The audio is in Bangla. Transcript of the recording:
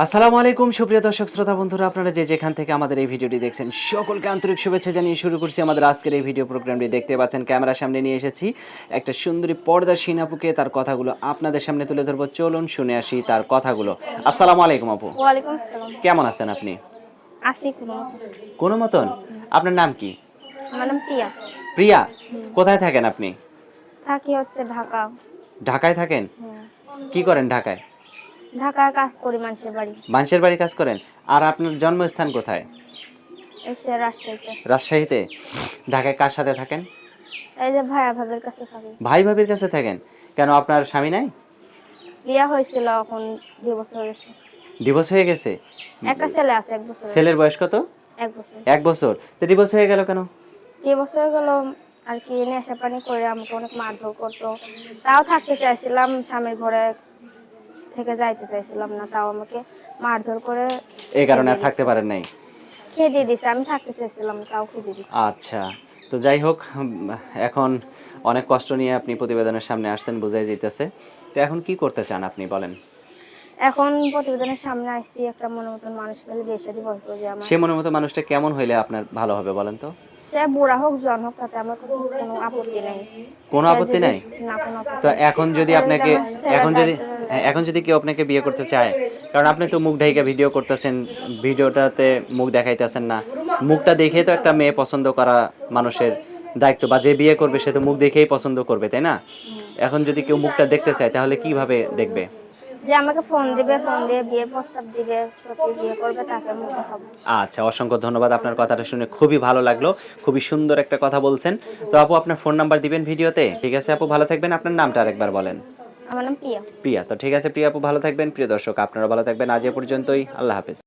আসসালামু আলাইকুম সুপ্রিয় দর্শক শ্রোতা বন্ধুরা, আপনারা যে যেখান থেকে আমাদের এই ভিডিওটি দেখছেন সকলকে আন্তরিক শুভেচ্ছা জানিয়ে শুরু করছি আমাদের আজকের এই ভিডিও প্রোগ্রামটি। দেখতে পাচ্ছেন ক্যামেরার সামনে নিয়ে এসেছি একটা সুন্দরী পর্দাশীন আপুকে, তার কথাগুলো আপনাদের সামনে তুলে ধরবো। চলুন শুনে আসি তার কথাগুলো। আসসালামু আলাইকুম আপু। ওয়ালাইকুম আসসালাম। কেমন আছেন আপনি? আছি কোনমতে। কোনো মতন? আপনার নাম কি? আমার নাম প্রিয়া। প্রিয়া। হুম। কোথায় থাকেন আপনি? থাকি হচ্ছে ঢাকা। ঢাকায় থাকেন? হুম। কি করেন ঢাকায়? ঢাকায় কাজ করি মানুষের বাড়ি। মানুষের বাড়ি কাজ করেন? আর আপনার জন্মস্থান কোথায়? এসে রাজশাহীতে। রাজশাহীতে। ঢাকায় কার সাথে থাকেন? এই যে ভাইয়া ভাবির কাছে থাকি। ভাই ভাবির কাছে থাকেন? কেন, আপনার স্বামী নাই? বিয়া হয়েছিল, এখন 2 বছর হয়েছে। ডিভোর্স হয়ে গেছে? একটা ছেলে আছে 1 বছরের। ছেলের বয়স কত? 1 বছর। 1 বছর। তো ডিভোর্স হয়ে গেল কেন? 2 বছর হয়ে গেল। আর কি নেশা পানি করে আমাকে অনেক মারধর করতো। তাও থাকতে চাইছিলাম, স্বামীর ঘরে থেকে যাইতে চাইছিলাম না, তাও আমাকে মারধর করে এই কারণে খেদিয়ে আর থাকতে দিছে। পারেন নাই? খেদিয়ে দিছে, আমি থাকতে চাইছিলাম তাও খেদিয়ে দিছে। আচ্ছা। তো যাই হোক, এখন অনেক কষ্ট নিয়ে আপনি প্রতিবেদনের সামনে আসছেন, বোঝাই যাইতেছে। তো এখন কি করতে চান আপনি বলেন? এখন প্রতিবেদনের সামনে আসছি, একটা মনের মতন মানুষ পেলে বিয়ে শাদী বসবো যে আমার। সে মনের মতো মানুষটা কেমন হইলে আপনার ভালো হবে বলেন তো? সে বুড়া হোক জন হোক, তাতে আমার কোনো আপত্তি নেই। কোনো সে আপত্তি যদি নাই? না কোনো তো আপত্তি নেই। এখন যদি সে যদি আপনাকে, আমার ছেলের এখন যদি, দায়িত্ব হ্যাঁ, নেয়। এখন যদি কেউ আপনাকে বিয়ে করতে চায়, কারণ আপনি তো মুখ ঢাইকা ভিডিও করতেছেন, ভিডিওটাতে মুখ দেখাইতেছেন না, মুখটা দেখে তো একটা মেয়ে পছন্দ করা মানুষের দায়িত্ব, বা যে বিয়ে করবে সে তো মুখ দেখেই পছন্দ করবে, তাই না? এখন যদি কেউ মুখটা দেখতে চায় তাহলে কিভাবে দেখবে? যে আমাকে ফোন দিবে, ফোন দিয়ে বিয়ের প্রস্তাব দিবে, সত্যি বিয়ে করবে, তাকে মুখ দেখাবো। আচ্ছা, অসংখ্য ধন্যবাদ। আপনার কথাটা শুনে খুবই ভালো লাগলো। খুবই সুন্দর একটা কথা বলছেন। তো আপু, আপনার ফোন নাম্বার দিবেন ভিডিওতে? ঠিক আছে আপু, ভালো থাকবেন। আপনার নামটা আরেকবার বলেন। আমার নাম প্রিয়া। প্রিয়া। তো ঠিক আছে প্রিয়া আপু, ভালো থাকবেন। প্রিয় দর্শক, আপনারা ভালো থাকবেন। আজ এ পর্যন্তই। আল্লাহ হাফেজ।